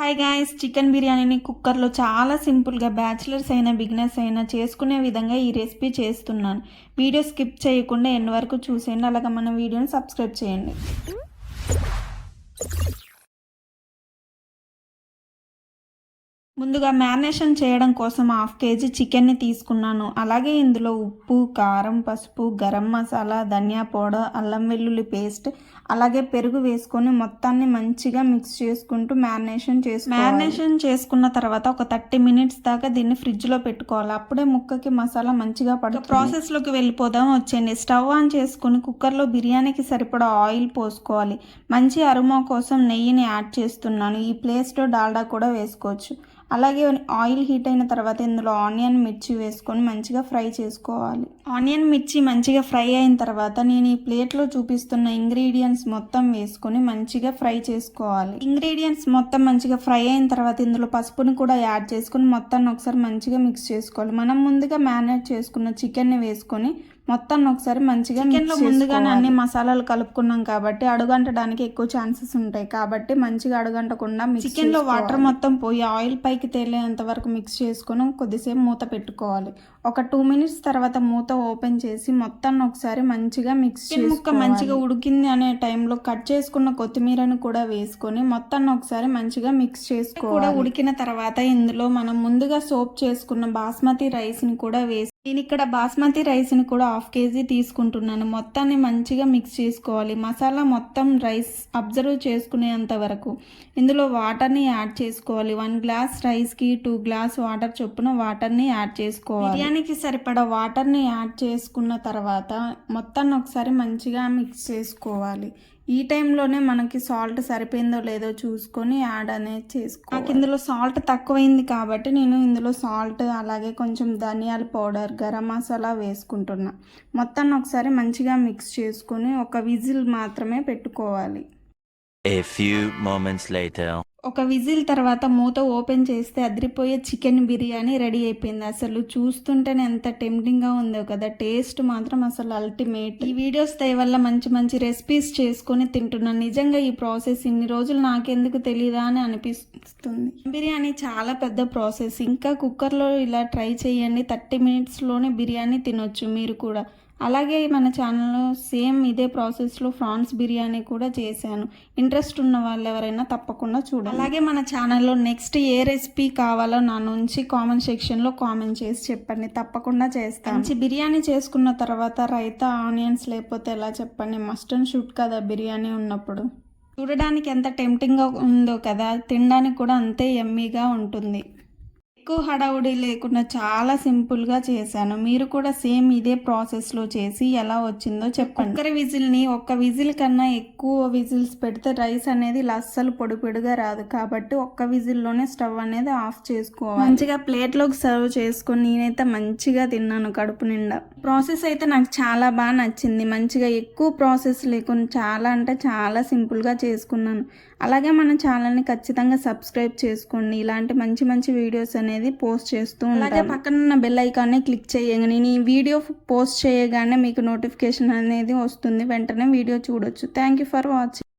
Hi guys, chicken బిర్యానీని కుక్కర్లో చాలా సింపుల్గా బ్యాచిలర్స్ అయినా బిగినర్స్ అయినా చేసుకునే విధంగా ఈ రెసిపీ చేస్తున్నాను. వీడియో స్కిప్ చేయకుండా ఎండ్ వరకు చూసేయండి. అలాగే మన వీడియోని సబ్స్క్రైబ్ చేయండి. ముందుగా మ్యారినేషన్ చేయడం కోసం 1/2 kg చికెన్ని తీసుకున్నాను. అలాగే ఇందులో ఉప్పు, కారం, పసుపు, గరం మసాలా, ధనియా పౌడర్, అల్లం వెల్లుల్లి పేస్ట్, అలాగే పెరుగు వేసుకొని మొత్తాన్ని మంచిగా మిక్స్ చేసుకుంటూ మ్యారినేషన్ చేసుకున్న తర్వాత ఒక 30 minutes దాకా దీన్ని ఫ్రిడ్జ్లో పెట్టుకోవాలి. అప్పుడే ముక్కకి మసాలా మంచిగా పడుతుంది. ప్రాసెస్లోకి వెళ్ళిపోదాం వచ్చేయండి. స్టవ్ ఆన్ చేసుకుని కుక్కర్లో బిర్యానీకి సరిపడా ఆయిల్ పోసుకోవాలి. మంచి అరోమా కోసం నెయ్యిని యాడ్ చేస్తున్నాను. ఈ ప్లేస్లో డాల్డా కూడా వేసుకోవచ్చు. అలాగే ఆయిల్ హీట్ అయిన తర్వాత ఇందులో ఆనియన్, మిర్చి వేసుకొని మంచిగా ఫ్రై చేసుకోవాలి. ఆనియన్, మిర్చి మంచిగా ఫ్రై అయిన తర్వాత నేను ఈ ప్లేట్లో చూపిస్తున్న ఇంగ్రీడియంట్స్ మొత్తం వేసుకొని మంచిగా ఫ్రై చేసుకోవాలి. ఇంగ్రీడియంట్స్ మొత్తం మంచిగా ఫ్రై అయిన తర్వాత ఇందులో పసుపుని కూడా యాడ్ చేసుకొని మొత్తాన్ని ఒకసారి మంచిగా మిక్స్ చేసుకోవాలి. మనం ముందుగా మ్యారినేట్ చేసుకున్న చికెన్ని వేసుకొని మొత్తాన్ని ఒకసారి మంచిగా చికెన్లో ముందుగానే అన్ని మసాలాలు కలుపుకున్నాం కాబట్టి అడుగంటడానికి ఎక్కువ ఛాన్సెస్ ఉంటాయి. కాబట్టి మంచిగా అడుగంటకుండా చికెన్లో వాటర్ మొత్తం పోయి ఆయిల్ పైకి తేలేంత వరకు మిక్స్ చేసుకొని కొద్దిసేపు మూత పెట్టుకోవాలి. ఒక 2 minutes తర్వాత మూత ఓపెన్ చేసి మొత్తాన్ని ఒకసారి మంచిగా మిక్స్ చేసి ముక్క మంచిగా ఉడికింది అనే టైంలో కట్ చేసుకున్న కొత్తిమీరను కూడా వేసుకొని మొత్తాన్ని ఒకసారి మంచిగా మిక్స్ చేసుకోవాలి. కూడా ఉడికిన తర్వాత ఇందులో మనం ముందుగా సోప్ చేసుకున్న బాస్మతి రైస్ని కూడా వేసి నేను ఇక్కడ బాస్మతి రైస్ని కూడా 1/2 kg తీసుకుంటున్నాను. మొత్తాన్ని మంచిగా మిక్స్ చేసుకోవాలి. మసాలా మొత్తం రైస్ అబ్జర్వ్ చేసుకునేంత వరకు ఇందులో వాటర్ని యాడ్ చేసుకోవాలి. 1 glass రైస్కి 2 glass వాటర్ చొప్పున వాటర్ని యాడ్ చేసుకోవాలి. బిర్యానీకి సరిపడా వాటర్ని యాడ్ చేసుకున్న తర్వాత మొత్తాన్ని ఒకసారి మంచిగా మిక్స్ చేసుకోవాలి. ఈ టైంలోనే మనకి సాల్ట్ సరిపోయిందో లేదో చూసుకొని యాడ్ అనేది చేసుకోవాలి. నాకు ఇందులో సాల్ట్ తక్కువైంది కాబట్టి నేను ఇందులో సాల్ట్ అలాగే కొంచెం ధనియాల పౌడర్, గరం మసాలా వేసుకుంటున్నా. మొత్తాన్ని ఒకసారి మంచిగా మిక్స్ చేసుకొని ఒక విజిల్ మాత్రమే పెట్టుకోవాలి. A few moments later. ఒక విజిల్ తర్వాత మూత ఓపెన్ చేస్తే అదిరిపోయే చికెన్ బిర్యానీ రెడీ అయిపోయింది. అసలు చూస్తుంటేనే ఎంత టెంప్టింగ్గా ఉందో కదా. టేస్ట్ మాత్రం అసలు అల్టిమేట్. ఈ వీడియోస్ దయ వల్ల మంచి మంచి రెసిపీస్ చేసుకొని తింటున్నాను. నిజంగా ఈ ప్రాసెస్ ఇన్ని రోజులు నాకెందుకు తెలియదా అని అనిపిస్తుంది. బిర్యానీ చాలా పెద్ద ప్రాసెస్. ఇంకా కుక్కర్లో ఇలా ట్రై చేయండి. 30 minutesలోనే బిర్యానీ తినొచ్చు మీరు కూడా. అలాగే మన ఛానల్లో సేమ్ ఇదే ప్రాసెస్లో ఫ్రాన్స్ బిర్యానీ కూడా చేశాను. ఇంట్రెస్ట్ ఉన్న వాళ్ళు ఎవరైనా తప్పకుండా చూడండి. అలాగే మన ఛానల్లో నెక్స్ట్ ఏ రెసిపీ కావాలో నా నుంచి కామెంట్ సెక్షన్లో కామెంట్ చేసి చెప్పండి, తప్పకుండా చేస్తాను. మంచి బిర్యానీ చేసుకున్న తర్వాత రైతా, ఆనియన్స్ లేకపోతే ఎలా చెప్పండి, మస్ట్ అండ్ షుడ్ కదా బిర్యానీ ఉన్నప్పుడు. చూడడానికి ఎంత టెంప్టింగ్గా ఉందో కదా, తినడానికి కూడా అంతే యమ్మీగా ఉంటుంది. ఎక్కువ హడావుడి లేకుండా చాలా సింపుల్గా చేశాను. మీరు కూడా సేమ్ ఇదే ప్రాసెస్లో చేసి ఎలా వచ్చిందో చెప్పండి. కుక్కర్ విజిల్ని ఒక్క విజిల్ కన్నా ఎక్కువ విజిల్స్ పెడితే రైస్ అనేది అస్సలు పొడి పొడిగా రాదు. కాబట్టి ఒక్క విజిల్లోనే స్టవ్ అనేది ఆఫ్ చేసుకోవాలి. మంచిగా ప్లేట్లోకి సర్వ్ చేసుకొని నేనైతే మంచిగా తిన్నాను కడుపు నిండా. ప్రాసెస్ అయితే నాకు చాలా బాగా నచ్చింది. మంచిగా ఎక్కువ ప్రాసెస్ లేకుండా చాలా అంటే చాలా సింపుల్గా చేసుకున్నాను. అలాగే మన ఛానల్ని ఖచ్చితంగా సబ్స్క్రైబ్ చేసుకోండి. ఇలాంటి మంచి మంచి వీడియోస్ అనేది పోస్ట్ చేస్తూ ఉంటాను. అలాగే పక్కన ఉన్న బెల్ ఐకాన్ని క్లిక్ చేయగానే నేను ఈ వీడియో పోస్ట్ చేయగానే మీకు నోటిఫికేషన్ అనేది వస్తుంది. వెంటనే వీడియో చూడొచ్చు. Thank you for watching.